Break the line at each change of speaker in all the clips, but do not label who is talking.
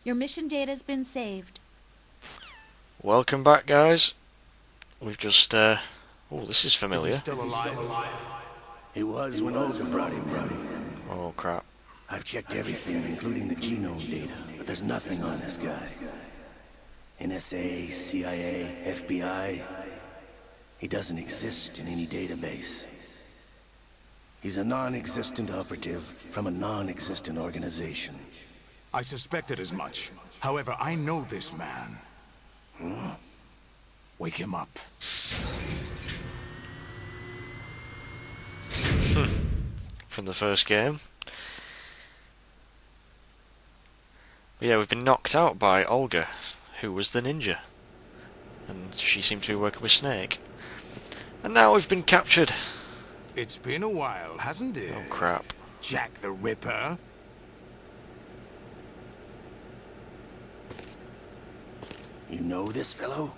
Your mission data's been saved.
Welcome back, guys. We've just, oh, this is familiar.
Is he still alive?
He was when Olga brought him in.
Oh, crap.
I've checked everything, including the genome data, but there's nothing on this guy. NSA, CIA, FBI. He doesn't exist in any database. He's a non-existent operative from a non-existent organization.
I suspected as much. However, I know this man. Wake him up.
From the first game. But yeah, we've been knocked out by Olga, who was the ninja. And she seemed to be working with Snake. And now we've been captured.
It's been a while, hasn't it?
Oh, crap.
Jack the Ripper.
You know this fellow?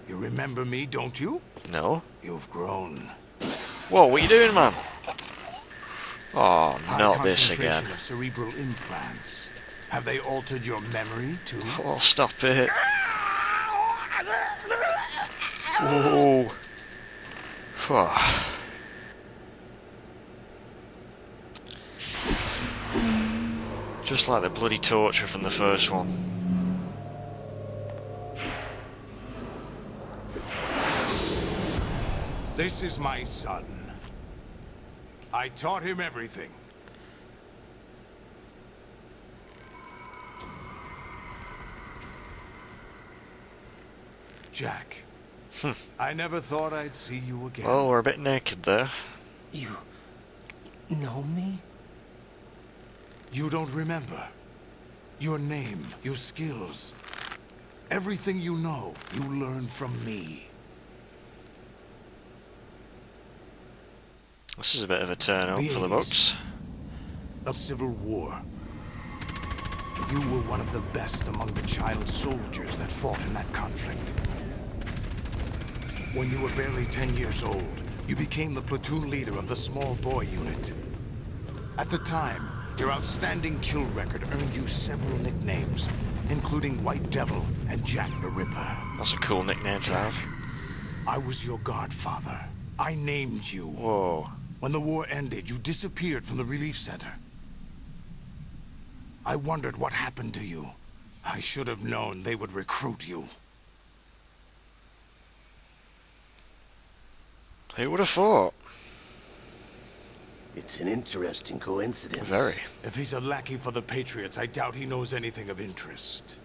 You remember me, don't you?
No.
You've grown.
Whoa, what are you doing, man? Oh,
High
not this again.
concentration of cerebral implants. Have they altered your memory, too?
Oh, stop it. Whoa. Phew. Just like the bloody torture from the first one.
This is my son. I taught him everything. Jack. I never thought I'd see you again.
Well, we're a bit naked there.
You know me?
You don't remember. Your name, your skills. Everything you know, you learned from me.
This is a bit of a turn up
The
for the
80s.
books.
A civil war. You were one of the best among the child soldiers that fought in that conflict. When you were barely 10 years old, you became the platoon leader of the small boy unit. At the time, your outstanding kill record earned you several nicknames, including White Devil and Jack the Ripper.
That's a cool nickname to have.
I was your godfather. I named you.
Whoa.
When the war ended, you disappeared from the relief center. I wondered what happened to you. I should have known they would recruit you.
Who would have thought?
It's an interesting coincidence.
Very.
If he's a lackey for the Patriots, I doubt he knows anything of interest.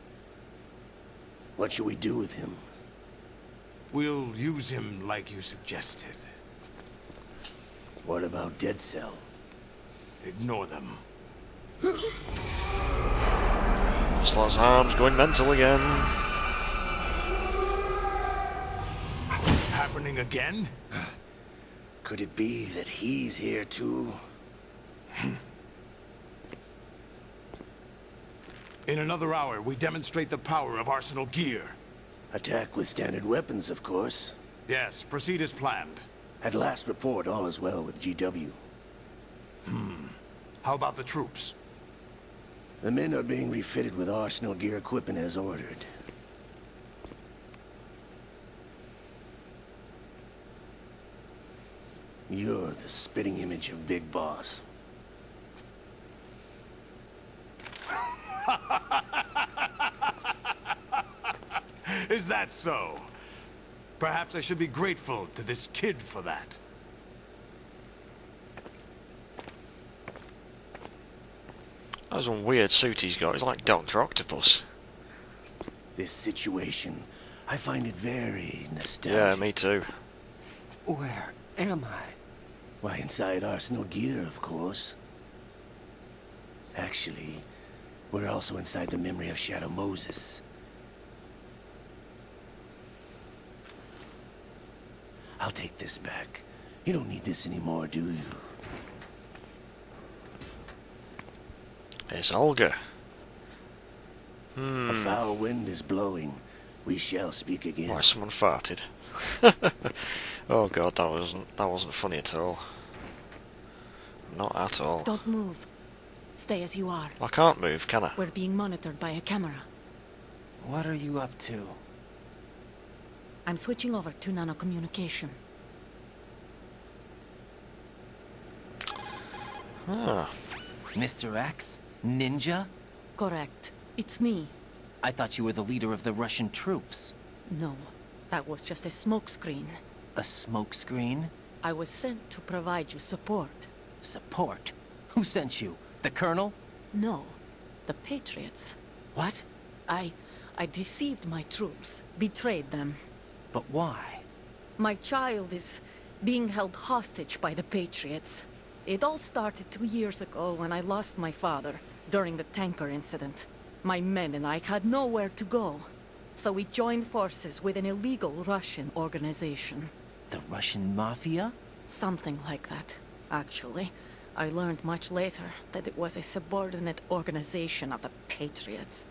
What should we do with him?
We'll use him like you suggested.
What about Dead Cell?
Ignore them.
Slot's arms going mental again.
Happening again?
Could it be that he's here too?
In another hour, we demonstrate the power of Arsenal gear.
Attack with standard weapons, of course.
Yes, proceed as planned.
At last report, all is well with GW.
How about the troops?
The men are being refitted with Arsenal gear equipment as ordered. You're the spitting image of Big Boss.
Is that so? Perhaps I should be grateful to this kid for that.
That's one weird suit he's got. He's like Dr. Octopus.
This situation, I find it very nostalgic.
Yeah, me too.
Where am I? Why, inside Arsenal gear, of course. Actually, we're also inside the memory of Shadow Moses. I'll take this back. You don't need this anymore, do you?
It's Olga.
A foul wind is blowing. We shall speak again.
Why, someone farted. Oh god, that wasn't funny at all. Not at all.
Don't move. Stay as you are.
I can't move, can I?
We're being monitored by a camera.
What are you up to?
I'm switching over to nanocommunication.
Ah,
Mr. X? Ninja?
Correct. It's me.
I thought you were the leader of the Russian troops.
No, that was just a smokescreen.
A smokescreen?
I was sent to provide you support.
Support? Who sent you? The Colonel?
No, the Patriots.
What?
I deceived my troops, betrayed them.
But why?
My child is being held hostage by the Patriots. It all started 2 years ago when I lost my father during the tanker incident. My men and I had nowhere to go, so we joined forces with an illegal Russian organization.
The Russian Mafia?
Something like that, actually. I learned much later that it was a subordinate organization of the Patriots.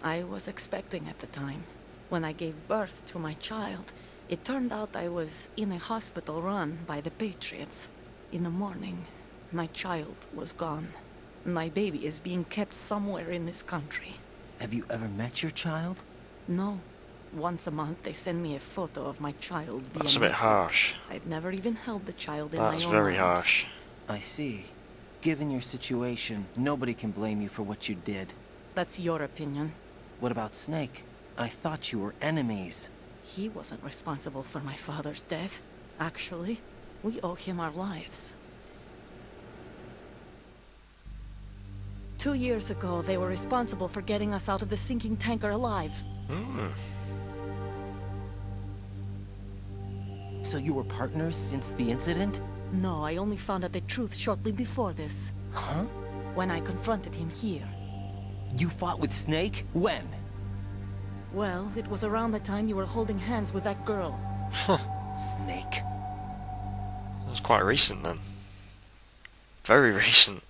I was expecting at the time. When I gave birth to my child, it turned out I was in a hospital run by the Patriots. In the morning, my child was gone. My baby is being kept somewhere in this country.
Have you ever met your child?
No. Once a month, they send me a photo of my child being...
that's a bit harsh.
I've never even held the child in my own
That's very
arms.
harsh.
I see. Given your situation, nobody can blame you for what you did.
That's your opinion.
What about Snake? I thought you were enemies.
He wasn't responsible for my father's death. Actually, we owe him our lives. 2 years ago, they were responsible for getting us out of the sinking tanker alive.
So you were partners since the incident?
No, I only found out the truth shortly before this.
Huh?
When I confronted him here.
You fought with Snake? When?
Well, it was around the time you were holding hands with that girl.
Snake.
That was quite recent then. Very recent.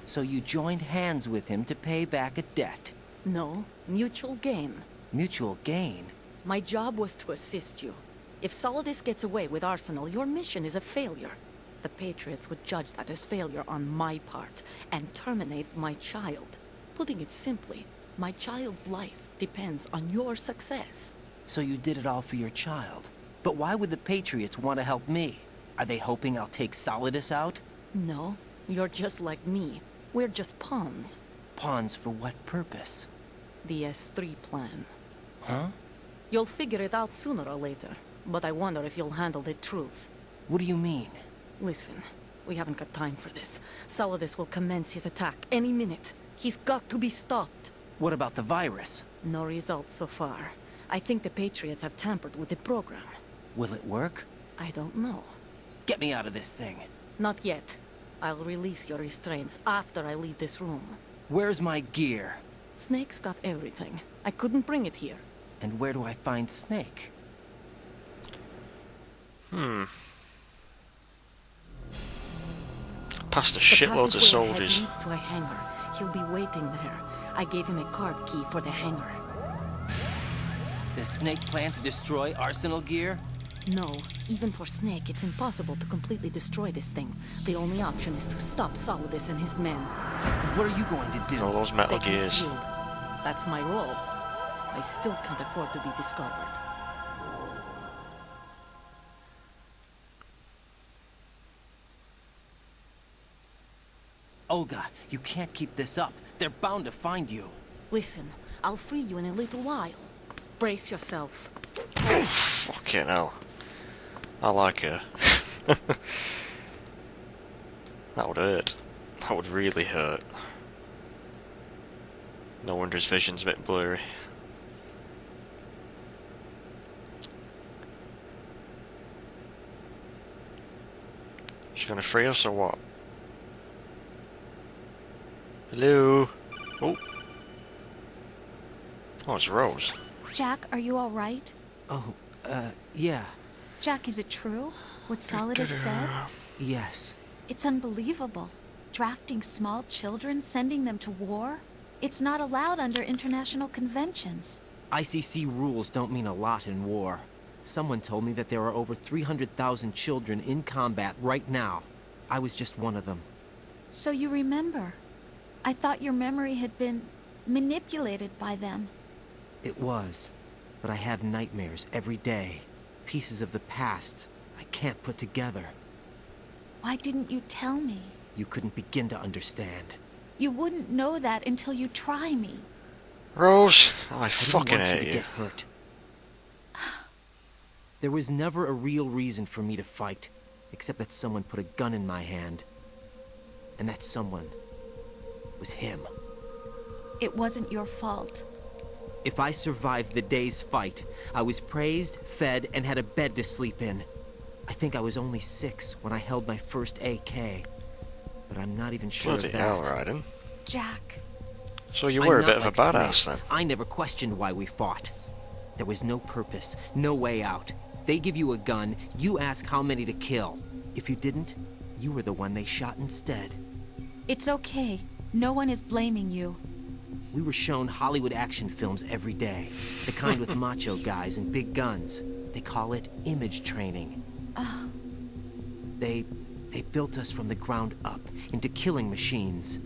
So you joined hands with him to pay back a debt.
No, mutual gain.
Mutual gain?
My job was to assist you. If Solidus gets away with Arsenal, your mission is a failure. The Patriots would judge that as failure on my part, and terminate my child. Putting it simply, my child's life depends on your success.
So you did it all for your child. But why would the Patriots want to help me? Are they hoping I'll take Solidus out?
No, you're just like me. We're just pawns.
Pawns for what purpose?
The S3 plan.
Huh?
You'll figure it out sooner or later, but I wonder if you'll handle the truth.
What do you mean?
Listen, we haven't got time for this. Solidus will commence his attack any minute. He's got to be stopped.
What about the virus?
No results so far. I think the Patriots have tampered with the program.
Will it work?
I don't know.
Get me out of this thing.
Not yet. I'll release your restraints after I leave this room.
Where's my gear?
Snake's got everything. I couldn't bring it here.
And where do I find Snake?
Past a
The
shitloads of
passageway ahead
soldiers.
leads to a hangar. He'll be waiting there. I gave him a card key for the hangar.
Does Snake plan to destroy Arsenal gear?
No, even for Snake, it's impossible to completely destroy this thing. The only option is to stop Solidus and his men.
What are you going to do?
All those Metal
Stay
Gears.
concealed. That's my role. I still can't afford to be discovered.
Olga, you can't keep this up. They're bound to find you.
Listen, I'll free you in a little while. Brace yourself.
Fucking hell. I like her. That would hurt. That would really hurt. No wonder his vision's a bit blurry. She's gonna free us or what? Hello? Oh. Oh, it's Rose.
Jack, are you all right?
Oh, yeah.
Jack, is it true? What Solidus said?
Yes.
It's unbelievable. Drafting small children, sending them to war? It's not allowed under international conventions.
ICC rules don't mean a lot in war.
Someone told me that there are over 300,000 children in combat right now. I was just one of them.
So you remember. I thought your memory had been manipulated by them.
It was. But I have nightmares every day. Pieces of the past I can't put together.
Why didn't you tell me?
You couldn't begin to understand.
You wouldn't know that until you try me.
Rose, I
I
fucking
didn't want you
hate
to
you.
get hurt. There was never a real reason for me to fight, except that someone put a gun in my hand. And that someone was him.
It wasn't your fault.
If I survived the day's fight, I was praised, fed, and had a bed to sleep in. I think I was only 6 when I held my first AK. But I'm not even sure
Bloody
of that.
hell, Raiden.
Jack.
So you
I'm
were a
not
bit of a
like
badass
Snake.
then.
I never questioned why we fought. There was no purpose, no way out. They give you a gun, you ask how many to kill. If you didn't, you were the one they shot instead.
It's okay. No one is blaming you.
We were shown Hollywood action films every day. The kind with macho guys and big guns. They call it image training.
Ugh.
They built us from the ground up into killing machines.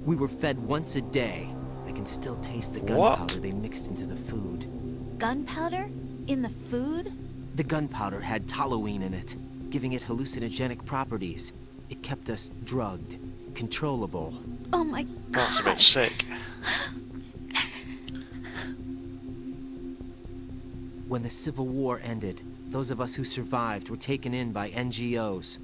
We were fed once a day. I can still taste the
What?
gunpowder they mixed into the food.
Gunpowder? In the food?
The gunpowder had toluene in it, giving it hallucinogenic properties. It kept us drugged, controllable.
Oh my god.
That's a bit sick.
When the Civil War ended, those of us who survived were taken in by NGOs.